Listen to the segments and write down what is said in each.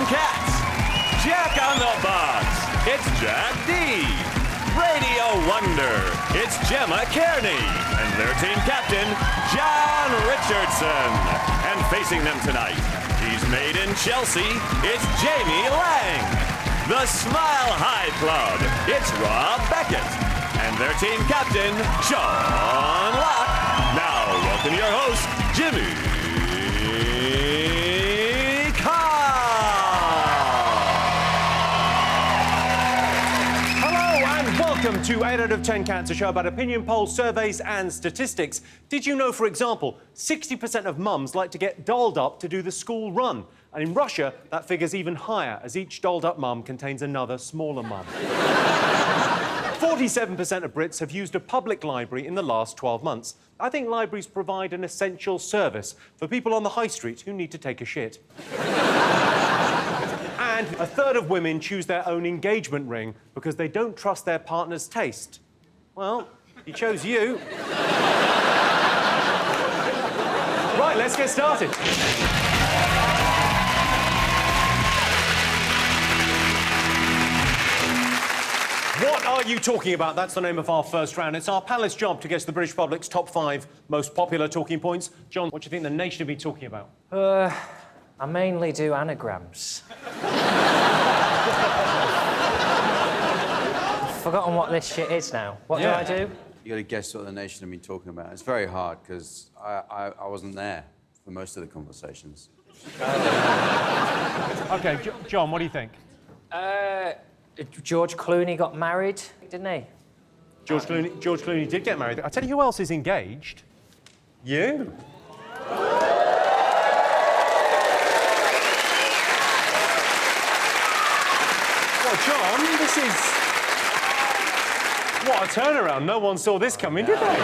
Cats. Jack on the box. It's Jack D. Radio Wonder. It's Gemma Cairney. And their team captain, Jon Richardson. And facing them tonight, he's made in Chelsea. It's Jamie Laing. The Smile High Club. It's Beckett. And their team captain, Sean Locke. Now, welcome your host, Jimmy Carr. Hello and welcome to 8 out of 10 Cats, a show about opinion polls, surveys and statistics. Did you know, for example, 60% of mums like to get dolled up to do the school run? And in Russia, that figure's even higher, as each dolled-up mum contains another smaller mum. 47% of Brits have used a public library in the last 12 months. I think libraries provide an essential service for people on the high street who need to take a shit. And a third of women choose their own engagement ring because they don't trust their partner's taste. Well, he chose you. Right, let's get started. What are you talking about? That's the name of our first round. It's our panelist's job to guess the British public's top 5 most popular talking points. John, what do you think the nation will be talking about? I mainly do anagrams. I've forgotten what this shit is now. What do I do? You got to guess what the nation have been talking about. It's very hard because I wasn't there for most of the conversations. OK, John, what do you think? George Clooney got married, didn't he? George Clooney did get married. I'll tell you who else is engaged. You. Well, John, this is... What a turnaround. No one saw this coming, did they?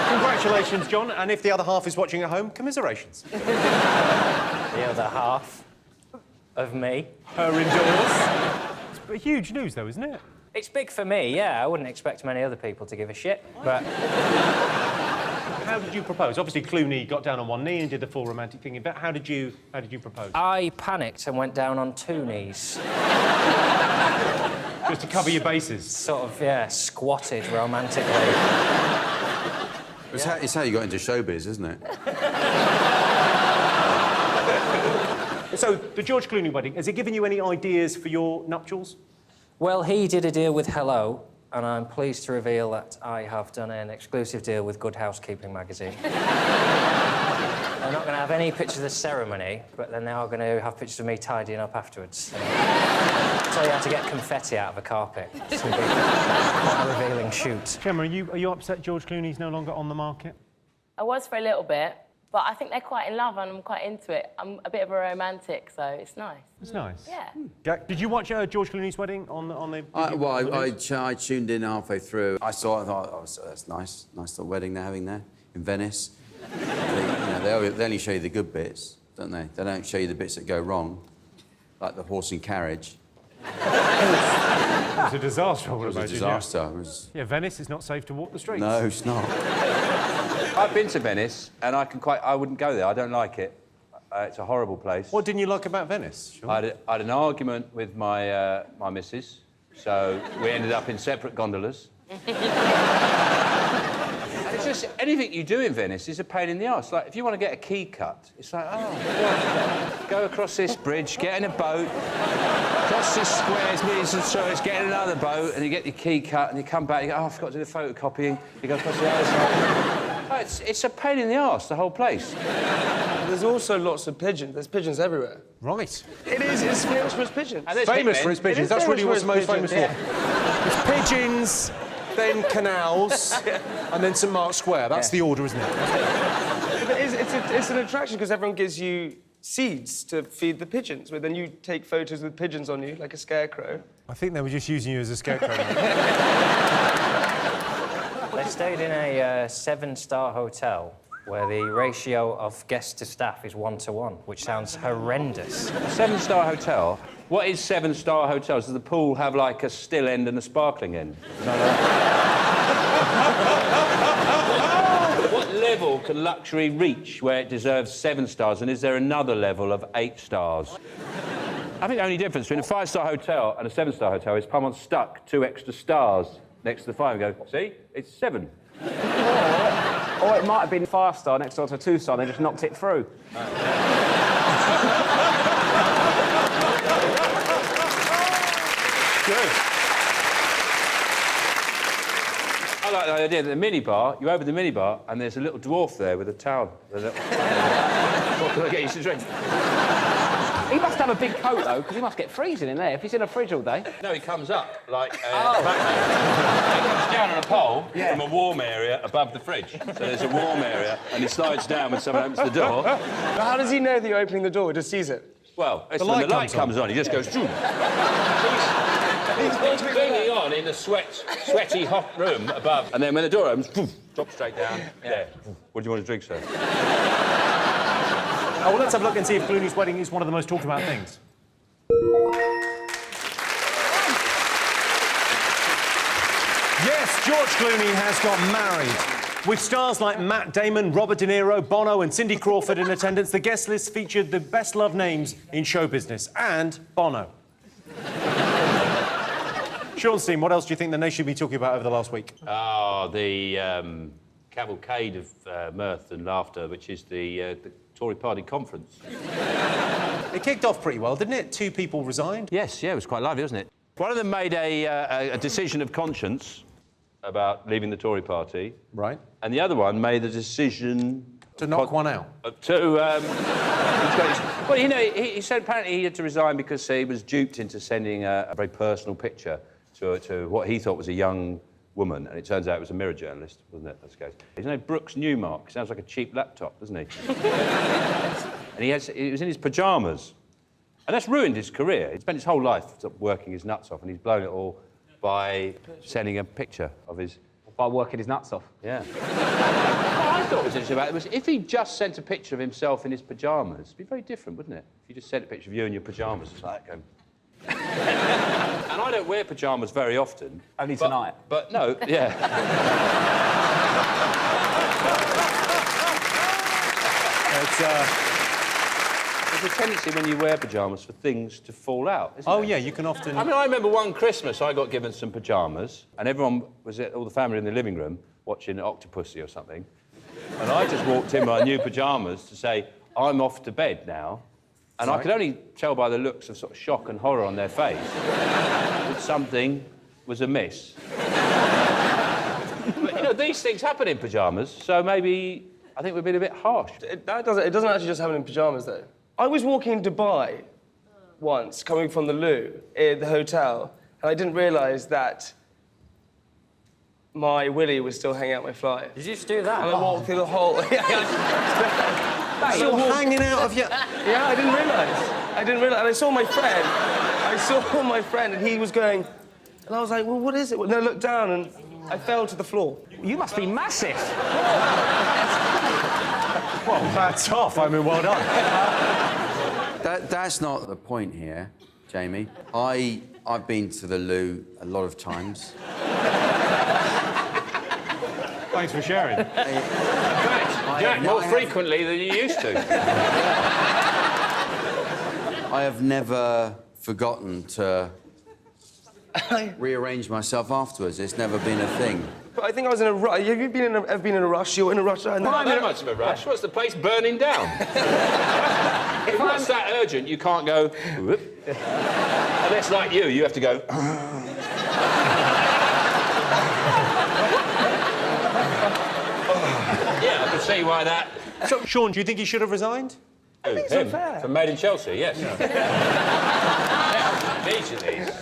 Congratulations, John. And if the other half is watching at home, commiserations. The other half of me. Her indoors. It's huge news, though, isn't it? It's big for me, yeah. I wouldn't expect many other people to give a shit, but... How did you propose? Obviously, Clooney got down on one knee and did the full romantic thing. But how did you propose? I panicked and went down on 2 knees. Just to cover your bases? Sort of, yeah, squatted romantically. It's how you got into showbiz, isn't it? So, the George Clooney wedding, has it given you any ideas for your nuptials? Well, he did a deal with Hello, and I'm pleased to reveal that I have done an exclusive deal with Good Housekeeping magazine. They're not going to have any pictures of the ceremony, but then they are going to have pictures of me tidying up afterwards. So you have to get confetti out of a carpet. It's going to be quite a revealing shoot. Gemma, are you upset George Clooney's no longer on the market? I was for a little bit, but I think they're quite in love and I'm quite into it. I'm a bit of a romantic, so it's nice. It's nice. Yeah. Did you watch George Clooney's wedding on the... I tuned in halfway through. I saw it and thought, oh, that's nice. Nice little wedding they're having there in Venice. They only show you the good bits, don't they? They don't show you the bits that go wrong, like the horse and carriage. It was a disaster, I would imagine. It was a disaster. Yeah. Yeah, Venice is not safe to walk the streets. No, it's not. I've been to Venice, and I wouldn't go there. I don't like it. It's a horrible place. What didn't you like about Venice? Sure. I had an argument with my missus, so we ended up in separate gondolas. It's just anything you do in Venice is a pain in the arse. Like, if you want to get a key cut, it's like, go across this bridge, get in a boat, cross this square, it's get in another boat, and you get your key cut, and you come back, you go, I forgot to do the photocopying, you go across the other side. It's a pain in the arse, the whole place. There's also lots of pigeons. The's pigeons everywhere. Right. It is. It's famous for its pigeons. Famous for its pigeons. That's really what it's most famous for. Yeah. It's pigeons, then canals, and then St Mark's Square. That's the order, isn't it? But it's an attraction because everyone gives you seeds to feed the pigeons, but then you take photos with pigeons on you, like a scarecrow. I think they were just using you as a scarecrow. They stayed in a 7-star hotel where the ratio of guests to staff is 1-to-1, which sounds horrendous. A 7-star hotel? What is 7-star hotels? Does the pool have, like, a still end and a sparkling end? What level can luxury reach where it deserves 7 stars, and is there another level of 8 stars? I think the only difference between a 5-star hotel and a 7-star hotel is someone stuck 2 extra stars next to the 5 and go, see, it's 7. Or it might have been 5-star next door to a 2-star, they just knocked it through. Good. I like the idea that the minibar, you open the minibar and there's a little dwarf there with a towel. What can I get you to drink? He must have a big coat, though, because he must get freezing in there if he's in a fridge all day. No, he comes up like Batman. He comes down on a pole from a warm area above the fridge. So there's a warm area and he slides down when someone opens the door. But how does he know that you're opening the door? He just sees it. Well, it's when the light comes on, he just goes, He's clinging on in the sweaty, hot room above. And then when the door opens, poof, drops straight down. There. What do you want to drink, sir? Oh, well, let's have a look and see if Clooney's wedding is one of the most talked about things. Yes, George Clooney has got married. With stars like Matt Damon, Robert De Niro, Bono and Cindy Crawford in attendance, the guest list featured the best-loved names in show business, and Bono. Sean Steen, what else do you think the nation should be talking about over the last week? Oh, the cavalcade of mirth and laughter, which is the Tory party conference. It kicked off pretty well, didn't it? 2 people resigned. Yes, yeah, it was quite lively, wasn't it? One of them made a decision of conscience about leaving the Tory party. Right. And the other one made the decision... To knock one out. Well, you know, he said apparently he had to resign because he was duped into sending a very personal picture to what he thought was a young woman, and it turns out it was a Mirror journalist, wasn't it? That's the case. His name Brooks Newmark. Sounds like a cheap laptop, doesn't he? And he was in his pyjamas. And that's ruined his career. He spent his whole life working his nuts off, and he's blown it all by sending a picture of his... By working his nuts off. Yeah. What I thought was interesting about it was if he just sent a picture of himself in his pyjamas, it'd be very different, wouldn't it? If you just sent a picture of you in your pyjamas, it's like that going... And I don't wear pyjamas very often. Only tonight. But no, yeah. There's a tendency when you wear pyjamas for things to fall out, isn't Oh, there? yeah, you can often... I mean, I remember one Christmas I got given some pyjamas and everyone was all the family in the living room watching Octopussy or something. And I just walked in my new pyjamas to say, I'm off to bed now. And I could only tell by the looks of sort of shock and horror on their face that something was amiss. But, you know, these things happen in pyjamas, so maybe I think we've been a bit harsh. It doesn't actually just happen in pyjamas, though. I was walking in Dubai once, coming from the loo, in the hotel, and I didn't realise that my willy was still hanging out my fly. Did you just do that? And I walked through the whole... Still hanging out of your... Yeah, I didn't realise. And I saw my friend. And he was going... And I was like, well, what is it? And I looked down and I fell to the floor. You must be massive. Well, that's off. I mean, well done. That's not the point here, Jamie. I've been to the loo a lot of times. Thanks for sharing. Jack, more frequently than you used to. I have never forgotten to rearrange myself afterwards. It's never been a thing. But I think I was in a rush. Have you ever been in a rush? You're in a rush right now. Not that much of a rush. What's the place burning down? If it's that urgent, you can't go... Whoop. Unless, like you have to go... Yeah, I can see why that... So, Sean, do you think he should have resigned? I think it's unfair. From Made in Chelsea, yes. Immediately.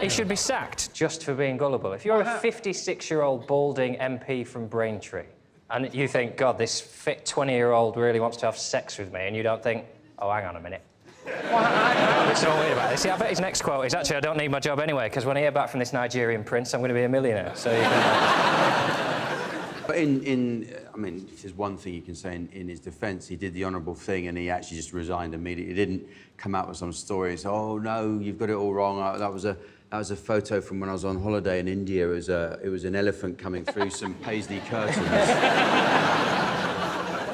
He should be sacked just for being gullible. If you're a 56-year-old balding MP from Braintree and you think, God, this fit 20-year-old really wants to have sex with me, and you don't think, oh, hang on a minute. It's all weird about this. See, I bet his next quote is, actually, I don't need my job anyway, because when I hear back from this Nigerian prince, I'm going to be a millionaire. So you can... But I mean, there's one thing you can say in his defence. He did the honourable thing and he actually just resigned immediately. He didn't come out with some story and say, oh, no, you've got it all wrong. That was a photo from when I was on holiday in India. It was an elephant coming through some paisley curtains.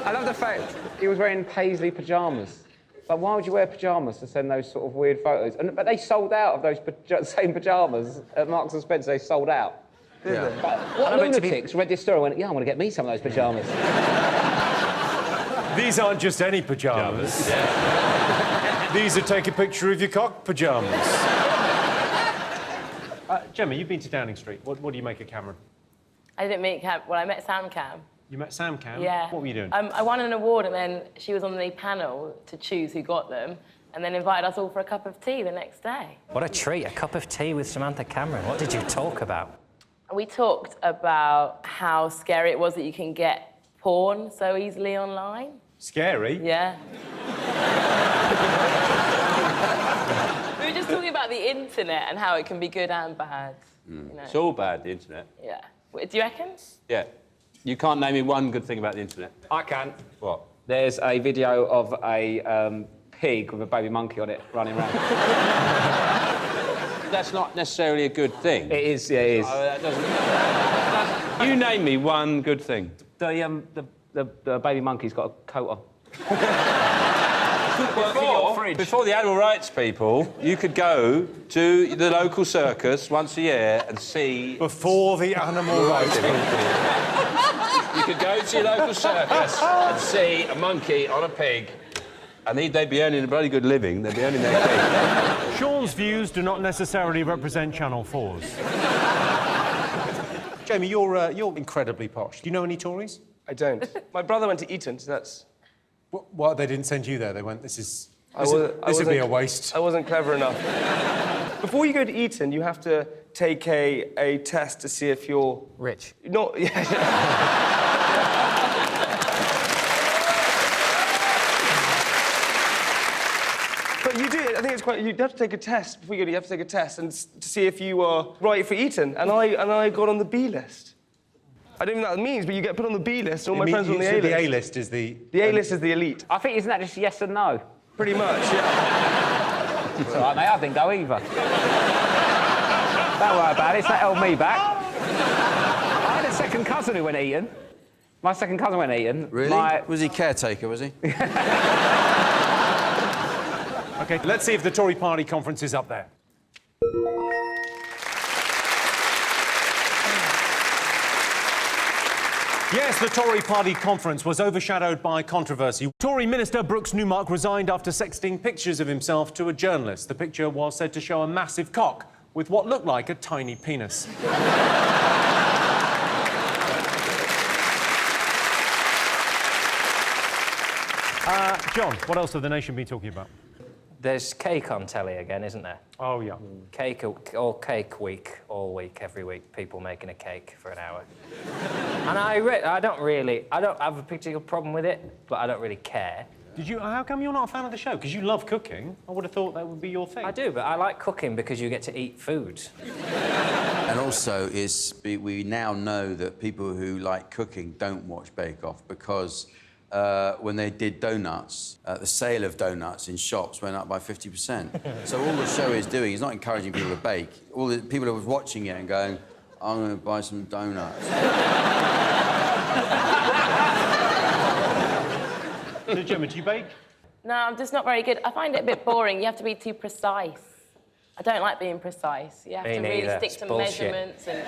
I love the fact he was wearing paisley pyjamas. But why would you wear pyjamas to send those sort of weird photos? But they sold out of those same pyjamas at Marks and Spencer. They sold out. Yeah. But what lunatics read this story and went, yeah, I want to get me some of those pyjamas. These aren't just any pyjamas. Yeah. These are take a picture of your cock pyjamas. Gemma, you've been to Downing Street. What do you make of Cameron? I didn't meet Cam. Well, I met Sam Cam. You met Sam Cam? Yeah. What were you doing? I won an award, and then she was on the panel to choose who got them, and then invited us all for a cup of tea the next day. What a treat, a cup of tea with Samantha Cameron. What did you talk about? We talked about how scary it was that you can get porn so easily online. Scary? Yeah. We were just talking about the internet and how it can be good and bad. You know? It's all bad, the internet. Yeah. Do you reckon? Yeah. You can't name me one good thing about the internet. I can. What? There's a video of a pig with a baby monkey on it running around. That's not necessarily a good thing. It is, yeah, it is. That doesn't... You name me one good thing. The baby monkey's got a coat on. Before the animal rights people, you could go to the local circus once a year and see... Before the animal rights people. You could go to your local circus and see a monkey on a pig, and they'd be earning a bloody good living. They'd be earning their pig. Sean's views do not necessarily represent Channel 4's. Jamie, you're incredibly posh. Do you know any Tories? I don't. My brother went to Eton, so that's... What, they didn't send you there? They went, this would be a waste. I wasn't clever enough. Before you go to Eton, you have to take a test to see if you're... Rich. Not... Yeah. But you do, I think it's quite... You have to take a test before you go. You have to take a test and to see if you are right for Eton. And I got on the B list. I don't even know what that means, but you get put on the B list, and all my friends are on the A list. The A list is the... The A list is the elite. I think, isn't that just yes and no? Pretty much, yeah. It's all right, mate, I didn't go either. Don't worry about it, that held me back. I had a second cousin who went to Eton. My second cousin went to Eton. Really? Was he caretaker, was he? OK, let's see if the Tory party conference is up there. Yes, the Tory party conference was overshadowed by controversy. Tory Minister Brooks Newmark resigned after sexting pictures of himself to a journalist. The picture was said to show a massive cock with what looked like a tiny penis. John, what else have the nation been talking about? There's cake on telly again, isn't there? Oh, yeah. Cake week, all week, every week, people making a cake for an hour. And I don't have a particular problem with it, but I don't really care. How come you're not a fan of the show? Because you love cooking. I would have thought that would be your thing. I do, but I like cooking because you get to eat food. And also, we now know that people who like cooking don't watch Bake Off because when they did donuts, the sale of donuts in shops went up by 50%. So all the show is doing is not encouraging people to bake. All the people who were watching it and going, I'm going to buy some donuts. So, Gemma, do you bake? No, I'm just not very good. I find it a bit boring. You have to be too precise. I don't like being precise. You have to really stick to measurements and...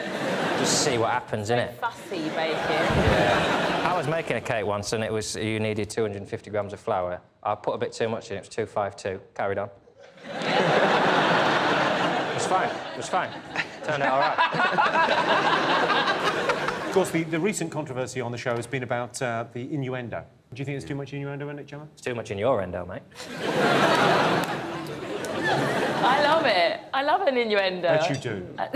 Just see what happens, innit? Fussy baking. Yeah. I was making a cake once and you needed 250 grams of flour. I put a bit too much in, it was 252. Carried on. It was fine. Turned out all right. Of course, the recent controversy on the show has been about the innuendo. Do you think there's too much innuendo in it, Gemma? It's too much in your endo, mate. I love it. I love an innuendo. Bet you do. I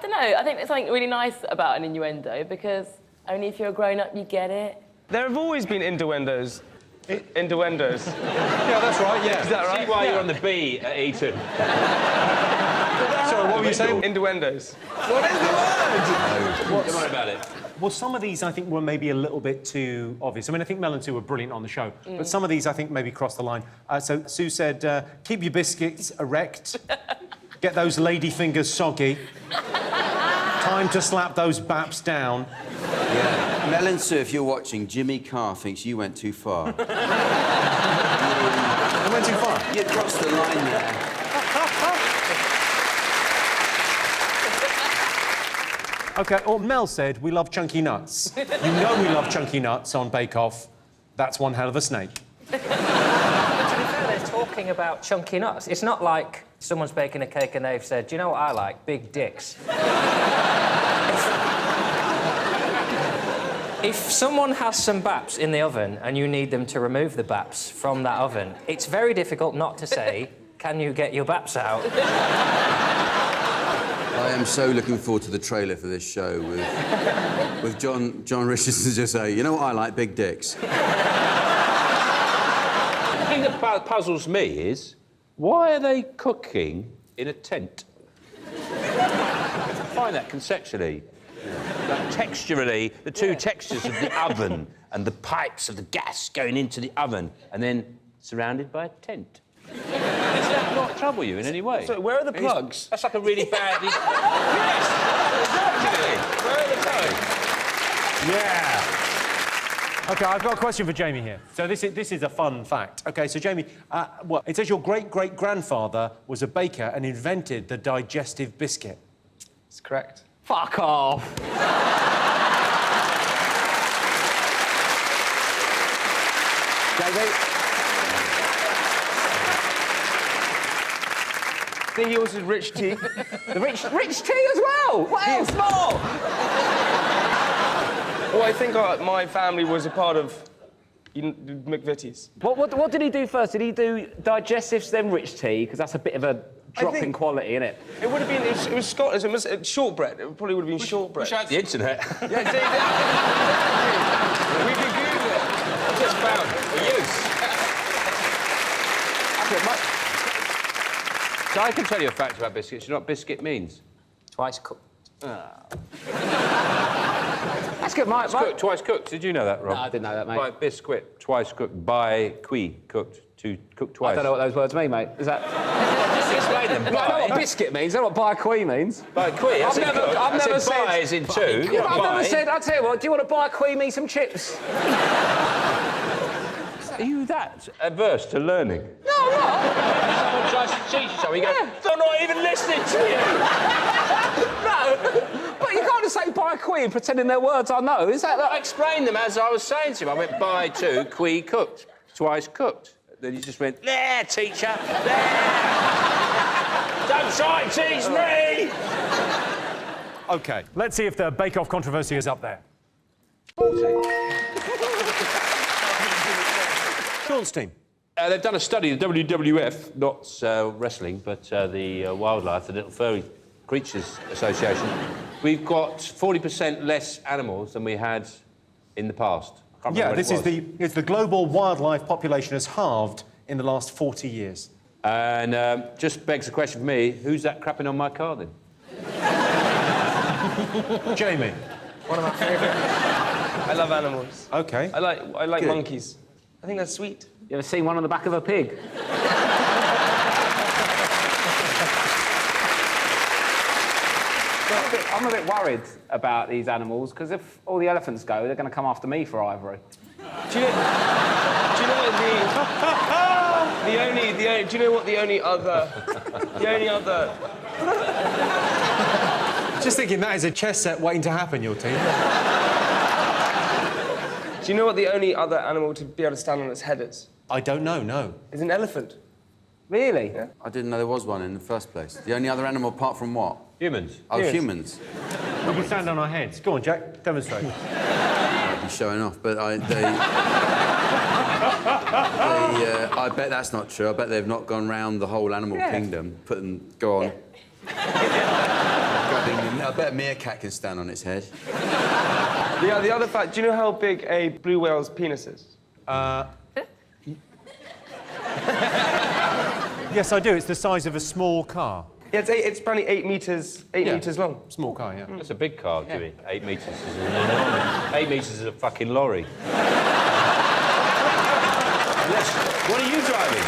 don't know. I think there's something really nice about an innuendo because only if you're a grown-up you get it. There have always been innuendos. Innuendos. Yeah, that's right, yeah. Is that right? See why you're on the B at Eton. Sorry, what were you saying? Innuendos. What is the word? Don't worry about it. Well, some of these, I think, were maybe a little bit too obvious. I mean, I think Mel and Sue were brilliant on the show, but some of these, I think, maybe crossed the line. So Sue said, keep your biscuits erect, get those lady fingers soggy, tie Time to slap those baps down. Yeah. Mel and Sue, if you're watching, Jimmy Carr thinks you went too far. I went too far. You crossed the line there. OK, or Mel said we love chunky nuts. You know we love chunky nuts on Bake Off. That's one hell of a snake. To be fair, they're talking about chunky nuts. It's not like someone's baking a cake and they've said, do you know what I like? Big dicks. If someone has some baps in the oven and you need them to remove the baps from that oven, it's very difficult not to say, can you get your baps out? I am so looking forward to the trailer for this show with Jon Richardson just say, you know what I like? Big dicks. The thing that puzzles me is, why are they cooking in a tent? I find that conceptually. Like, texturally, the two textures of the oven and the pipes of the gas going into the oven and then surrounded by a tent. Does that not trouble you in any way? So where are the plugs? That's like a really bad... Yes! Exactly! Where are the plugs? Yeah. OK, I've got a question for Jamie here. So this is a fun fact. OK, so Jamie, it says your great-great-grandfather was a baker and invented the digestive biscuit. That's correct. Fuck off. I think he also did rich tea. The rich tea as well. What else more? Well, I think my family was a part of McVitie's. What did he do first? Did he do digestives then rich tea? Because that's a bit of a drop in quality, isn't it? It would have been. It was Scottish. It was shortbread. It probably would have been shortbread. Wish I had the internet. Yeah, exactly. We could Google it. I just found a use. So I can tell you a fact about biscuits. You know what biscuit means? Twice cooked. That's good, Mike. Twice cooked. Did you know that, Rob? No, I didn't know that, mate. By biscuit, twice cooked. By qui, cooked. To cook twice. I don't know what those words mean, mate. Is that... Just explain them. I know what biscuit means. I know what by qui means. By qui. I've never said... By is in two. Yeah, I've never said... I'll tell you what, do you want to buy qui me some chips? Are you that averse to learning? No, I'm not. Someone tries to teach you something, you go, they're not even listening to you! No, but you can't just say by qui and pretending they're words I know. Is that... I explained them as I was saying to him. I went by two, qui cooked, twice cooked. Then he just went, there, teacher, there! Don't try and teach me! OK, let's see if the Bake Off controversy is up there. 40. Sean's team. They've done a study, the WWF, not wrestling, but the wildlife, the Little Furry Creatures Association. We've got 40% less animals than we had in the past. Yeah, it's the global wildlife population has halved in the last 40 years. And just begs the question for me, who's that crapping on my car then? Jamie. One of my favourite. I love animals. OK. I like monkeys. I think that's sweet. You ever seen one on the back of a pig? I'm a bit worried about these animals, because if all the elephants go, they're going to come after me for ivory. Do you know what the only other... Just thinking that is a chess set waiting to happen, your team. Do you know what the only other animal to be able to stand on its head is? I don't know, no. It's an elephant. Really? Yeah. I didn't know there was one in the first place. The only other animal apart from what? Humans. Oh, Yes. humans. We can stand on our heads. Go on, Jack, demonstrate. I'd be showing off, but I bet that's not true. I bet they've not gone round the whole animal kingdom. Go on. I bet a meerkat can stand on its head. The other fact, do you know how big a blue whale's penis is? Yes, I do. It's the size of a small car. Yeah, it's apparently 8 metres long. Small car, yeah. That's a big car, Dewey. 8 metres is an enormous... 8 metres is a fucking lorry. What are you driving?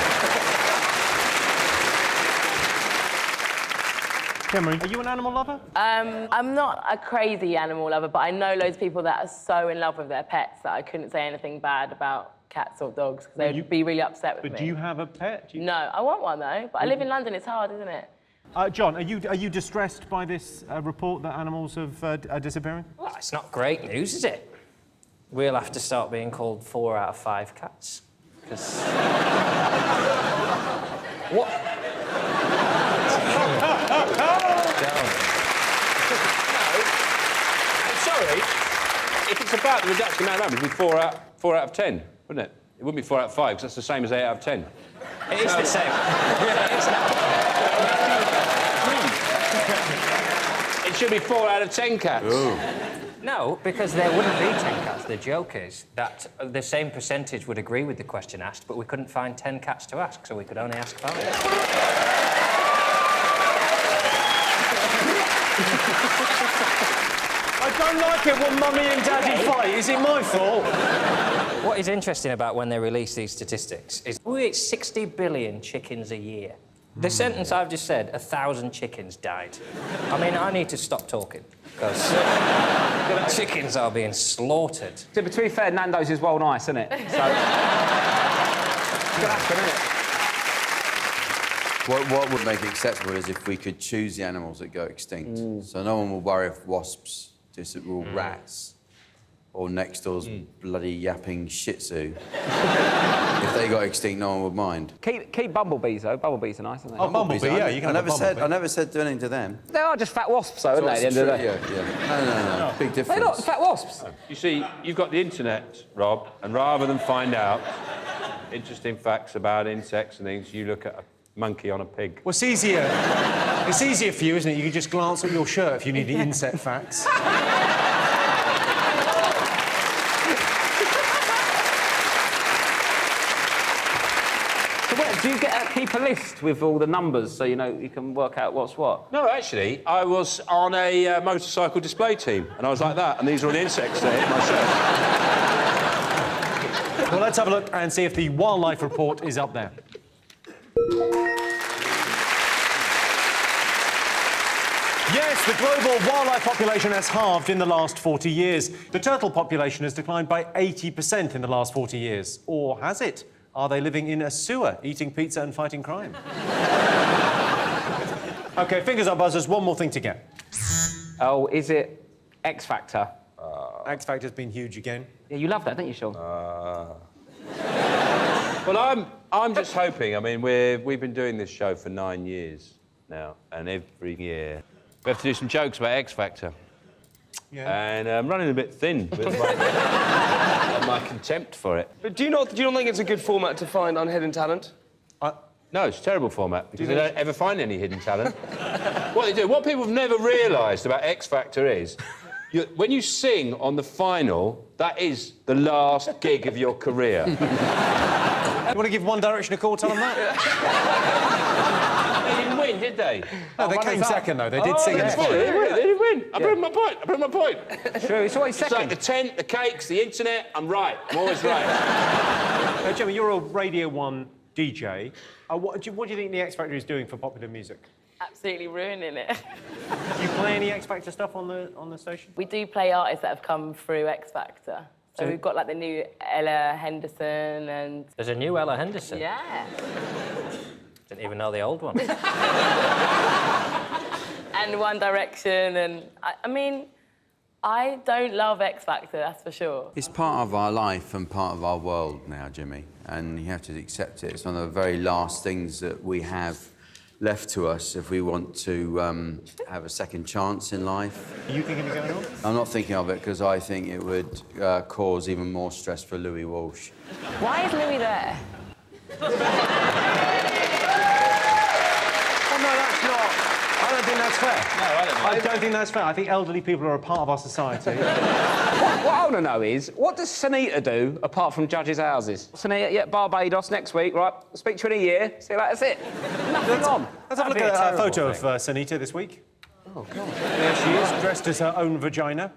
Gemma, are you an animal lover? I'm not a crazy animal lover, but I know loads of people that are so in love with their pets that I couldn't say anything bad about cats or dogs because they'd be really upset with me. But do you have a pet? No, I want one though, but I live in London, it's hard, isn't it? John, are you distressed by this report that animals have are disappearing? Well, it's not great news, is it? We'll have to start being called 4 out of 5 cats. Because... What? I'm sorry. If it's about the reduction amount, it'd be 4 out of 10, wouldn't it? It wouldn't be 4 out of 5, because that's the same as 8 out of 10. It is the same. It should be 4 out of 10 cats. Ooh. No, because there wouldn't be 10 cats. The joke is that the same percentage would agree with the question asked, but we couldn't find 10 cats to ask, so we could only ask 5. I don't like it when Mummy and Daddy fight. Is it my fault? What is interesting about when they release these statistics is we eat 60 billion chickens a year. The sentence I've just said, 1,000 chickens died. I mean, I need to stop talking, because chickens are being slaughtered. To be fair, Nando's is well nice, isn't it? So... it's gonna happen, isn't it? What would make it acceptable is if we could choose the animals that go extinct. So no one will worry if wasps or rats or next door's bloody yapping shih tzu. If they got extinct, no one would mind. Keep bumblebees, though. Bumblebees are nice, aren't they? Oh, bumblebee, yeah, you can have a bumblebee. I never said do anything to them. They are just fat wasps, though, aren't they, at the end of the day? Yeah. No. Big difference. They're not fat wasps. You see, you've got the internet, Rob, and rather than find out interesting facts about insects and things, you look at a monkey on a pig. Well, it's easier. It's easier for you, isn't it? You can just glance at your shirt if you need the insect facts. Do you keep a list with all the numbers so you know you can work out what's what? No, actually, I was on a motorcycle display team, and I was like that, and these are all the insects there in my shirt. Well, let's have a look and see if the wildlife report is up there. Yes, the global wildlife population has halved in the last 40 years. The turtle population has declined by 80% in the last 40 years. Or has it? Are they living in a sewer, eating pizza and fighting crime? OK, fingers up, buzzers. One more thing to get. Oh, is it X Factor? X Factor's been huge again. Yeah, you love that, don't you, Sean? Well, I'm just hoping. I mean, we've been doing this show for 9 years now, and every year we have to do some jokes about X Factor. Yeah. And I'm running a bit thin with my contempt for it. But do you not think it's a good format to find unhidden talent? No, it's a terrible format because they don't ever find any hidden talent. What they do, what people have never realised about X Factor is, when you sing on the final, that is the last gig of your career. You want to give One Direction a call, tell them that? They didn't win, did they? No, they came second, though. They did sing in the final. They didn't win. I proved my point. True, it's always It's second. like the tent, the cakes, the internet, I'm right. I'm always right. Now, Gemma, you're a Radio 1 DJ. What do you think the X Factor is doing for popular music? Absolutely ruining it. Do you play any X Factor stuff on the station? We do play artists that have come through X Factor. So we've got like the new Ella Henderson and... There's a new Ella Henderson. Yeah. Didn't even know the old one. And One Direction and... I mean, I don't love X Factor, that's for sure. It's part of our life and part of our world now, Jimmy, and you have to accept it. It's one of the very last things that we have left to us if we want to have a second chance in life. Are you thinking of going on? I'm not thinking of it because I think it would cause even more stress for Louis Walsh. Why is Louis there? Oh, no, that's not... I don't think that's fair. No, I don't think that's fair. I think elderly people are a part of our society. What I want to know is, what does Sunita do apart from judges' houses? Sunita, yeah, Barbados next week, right? I'll speak to you in a year. See, that's it. Nothing on. Let's have a look at a photo of Sunita this week. Oh, God. There she is, dressed as her own vagina.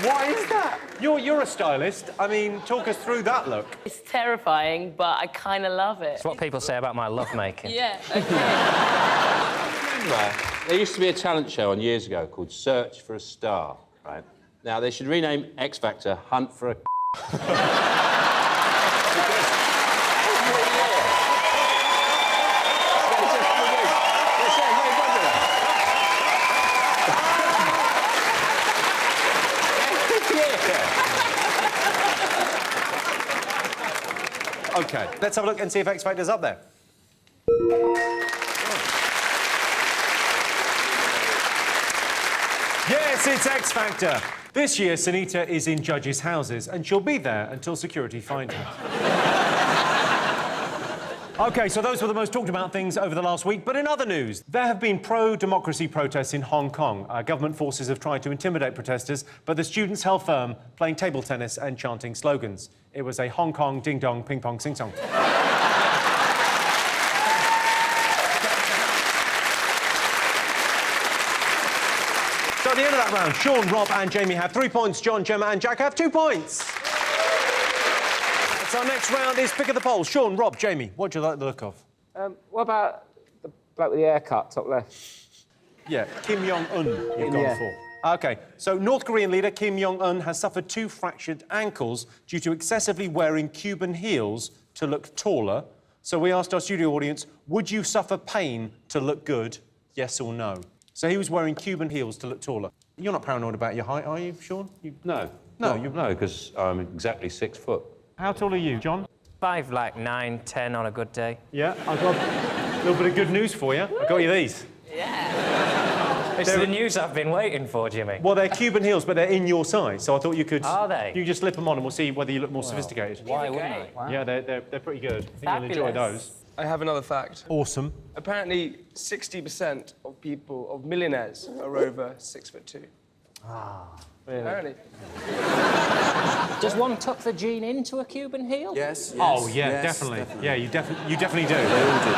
What is that? you're a stylist. I mean, talk us through that look. It's terrifying, but I kind of love it. It's what people say about my lovemaking. Yeah, okay. Remember, there used to be a talent show on years ago called Search for a Star, right? Now, they should rename X Factor Hunt for a OK, let's have a look and see if X Factor's up there. Yes, it's X Factor. This year, Sunita is in judges' houses, and she'll be there until security find her. OK, so those were the most talked about things over the last week. But in other news, there have been pro-democracy protests in Hong Kong. Government forces have tried to intimidate protesters, but the students held firm, playing table tennis and chanting slogans. It was a Hong Kong ding-dong, ping-pong, sing-song. So at the end of that round, Sean, Rob and Jamie have 3 points. John, Gemma and Jack have 2 points. So our next round is Pick of the Polls. Sean, Rob, Jamie, what do you like the look of? What about the bloke with the haircut, top left? Yeah, Kim Jong-un you've gone for. OK, so North Korean leader Kim Jong-un has suffered 2 fractured ankles due to excessively wearing Cuban heels to look taller. So we asked our studio audience, would you suffer pain to look good, yes or no? So he was wearing Cuban heels to look taller. You're not paranoid about your height, are you, Sean? No, because I'm exactly 6 foot. How tall are you, John? 5, like 9, 10 on a good day. Yeah, I've got a little bit of good news for you. I got you these. It's the news I've been waiting for, Jimmy. Well, they're Cuban heels, but they're in your size, so I thought you could... Are they? You just slip them on and we'll see whether you look more sophisticated. Why wouldn't I? Wow. Yeah, they're pretty good. I think you'll enjoy those. I have another fact. Awesome. Apparently, 60% of people, of millionaires, are over 6'2". Really? Apparently. Does one tuck the gene into a Cuban heel? Yes, yes. Oh, yeah, yes, definitely. Yeah, you definitely do. They all do.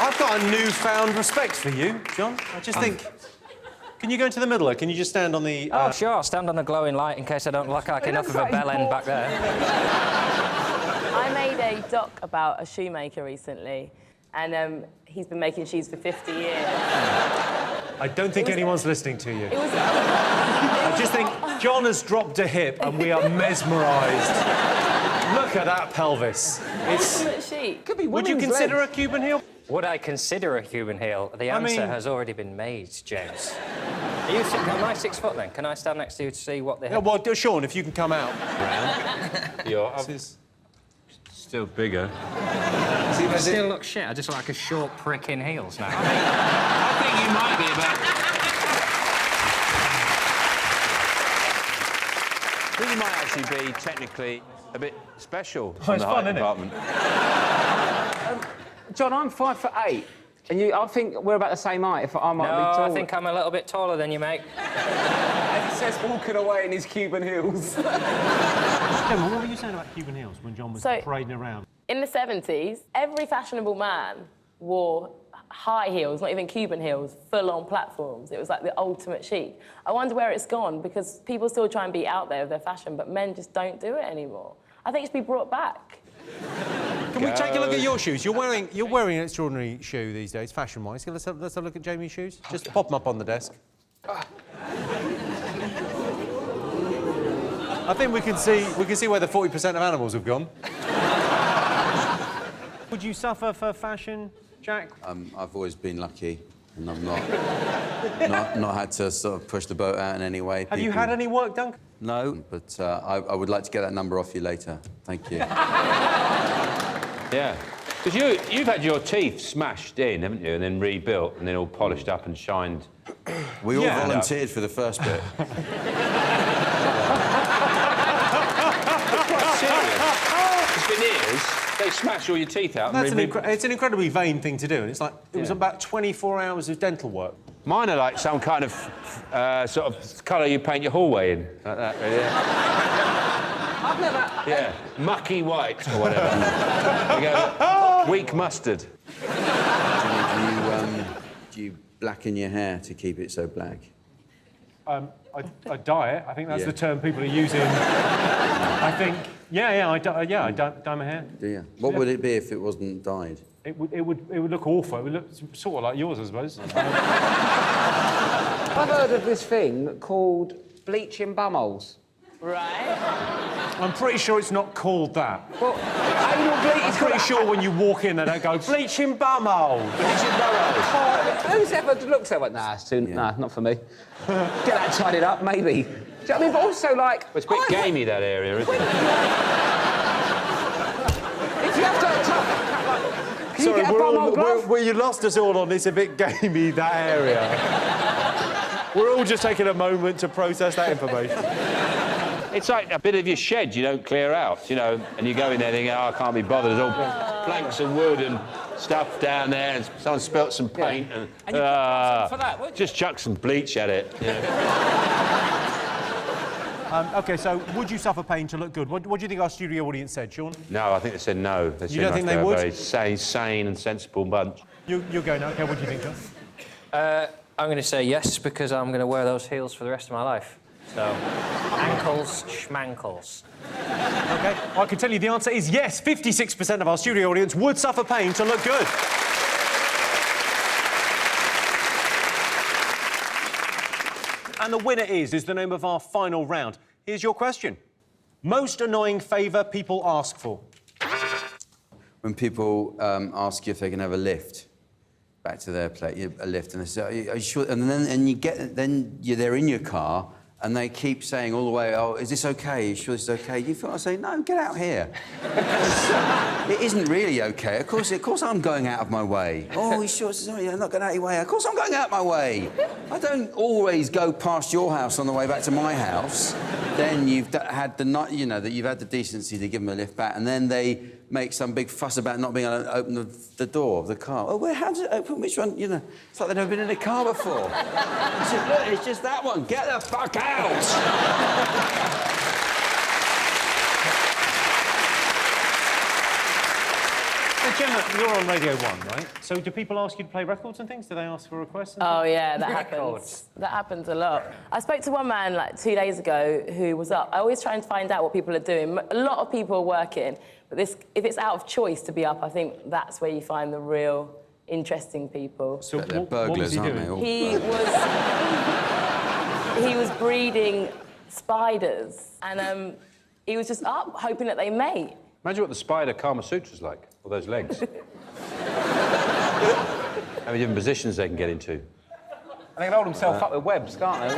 I've got a newfound respect for you, John. I just think... Can you go into the middle there? Can you just stand on the... Oh, sure. I'll stand on the glowing light in case I don't look like enough of a bell end back there. I made a doc about a shoemaker recently, and he's been making shoes for 50 years. I don't think anyone's listening to you. It was... I just think John has dropped a hip and we are mesmerised. Look at that pelvis. It's... ultimate chic. Could be Would you women's consider legs. a Cuban heel? Would I consider a Cuban heel? The answer has already been made, James. Are you am I 6 foot then? Can I stand next to you to see what the Yeah, well, Sean, if you can come out. You're still bigger. I still look shit. I just look like a short prick in heels now. I think you might be about... I think you might actually be technically a bit special from it's the fun, height isn't it? department. John, I'm 5'8", and I think we're about the same height. If I might be No, tall. I think I'm a little bit taller than you, mate. As he says, walking away in his Cuban heels. Gemma, what were you saying about Cuban heels when John was So- parading around? In the 70s, every fashionable man wore high heels, not even Cuban heels, full-on platforms. It was like the ultimate chic. I wonder where it's gone, because people still try and be out there with their fashion, but men just don't do it anymore. I think it should be brought back. Can we take a look at your shoes? You're wearing an extraordinary shoe these days, fashion-wise. Let's have a look at Jamie's shoes. Just pop them up on the desk. I think we can see where the 40% of animals have gone. Would you suffer for fashion, Jack? I've always been lucky, and I've not had to sort of push the boat out in any way. Have you had any work done? No, but I would like to get that number off you later. Thank you. Yeah. Because you've had your teeth smashed in, haven't you, and then rebuilt, and then all polished up and shined. We all volunteered for the first bit. Veneers, they smash all your teeth out. That's it's an incredibly vain thing to do, and it's like it was Yeah. about 24 hours of dental work. Mine are like some kind of sort of colour you paint your hallway in, like that. Really. I've never... Yeah, mucky white or whatever. You go, weak mustard. Do you blacken your hair to keep it so black? I dye it. I think that's Yeah. the term people are using. I think, I dye my hair. Do you? What would it be if it wasn't dyed? It would look awful. It would look sort of like yours, I suppose. I've heard of this thing called bleaching bumholes. Right? I'm pretty sure it's not called that. Well, anal bleach... I'm pretty sure when you walk in, they don't go, bleaching bumhole. Bleaching bumholes. Who's ever looked at it? Nah, it's too... Nah, not for me. Get that tidied up, maybe. Do you know what I mean? But also, like... It's a bit gamey, that area, isn't it? If you have to... Can you get a bumhole glove? well, you lost us all on this a bit gamey, that area. We're all just taking a moment to process that information. It's like a bit of your shed you don't clear out, you know, and you go in there thinking, oh, I can't be bothered. There's all planks of wood and stuff down there, and someone spilt some paint, and you put for that, would you? just chuck some bleach at it. You know. OK, so would you suffer pain to look good? What do you think our studio audience said, Sean? No, I think they said no. They seem don't like think they they're would? a very sane and sensible bunch. You're going, OK, what do you think, John? I'm going to say yes, because I'm going to wear those heels for the rest of my life. So, ankles, schmankles. OK, I can tell you the answer is yes. 56% of our studio audience would suffer pain to look good. And the winner is the name of our final round. Here's your question. Most annoying favour people ask for? When people ask you if they can have a lift back to their place, a lift, and they say, "Are you sure?" And then they're in your car, and they keep saying all the way, "Oh, is this okay? Are you sure this is okay?" You feel like saying, "No, get out here." It isn't really okay. Of course, I'm going out of my way. Oh, are you sure this is okay? I'm not going out of your way. Of course, I'm going out of my way. I don't always go past your house on the way back to my house. Then you've had you've had the decency to give them a lift back, and then they make some big fuss about not being able to open the door of the car. Oh, well, how does it open? Which one? You know, it's like they've never been in a car before. I said, look, it's just that one. Get the fuck out! So, Gemma, you're on Radio 1, right? So do people ask you to play records and things? Do they ask for requests? Oh, yeah, that happens. Records. That happens a lot. I spoke to one man, like, 2 days ago who was up. I always try and find out what people are doing. A lot of people are working, but if it's out of choice to be up, I think that's where you find the real interesting people. So They're what was burglars, he aren't doing? they? He was breeding spiders, and he was just up, hoping that they mate. Imagine what the spider Kama Sutra's like, all those legs. How many different positions they can get into. They can hold themselves up with webs, can't they?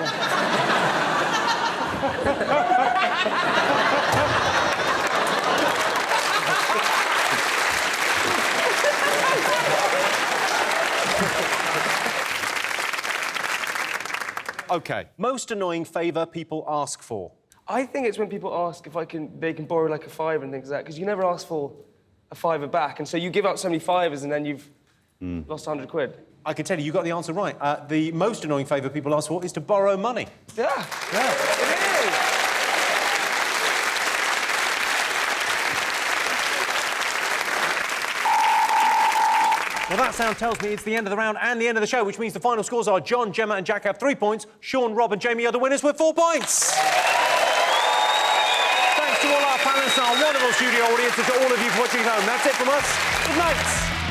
OK, most annoying favour people ask for? I think it's when people ask if they can borrow like a fiver and things like that, because you never ask for a fiver back, and so you give out so many fivers and then you've lost 100 quid. I can tell you got the answer right. The most annoying favour people ask for is to borrow money. Yeah, it is. Well, that sound tells me it's the end of the round and the end of the show, which means the final scores are John, Gemma and Jack have 3 points. Sean, Rob and Jamie are the winners with 4 points. Thanks to all our panellists and our wonderful studio audience and to all of you for watching at home. That's it from us. Good night.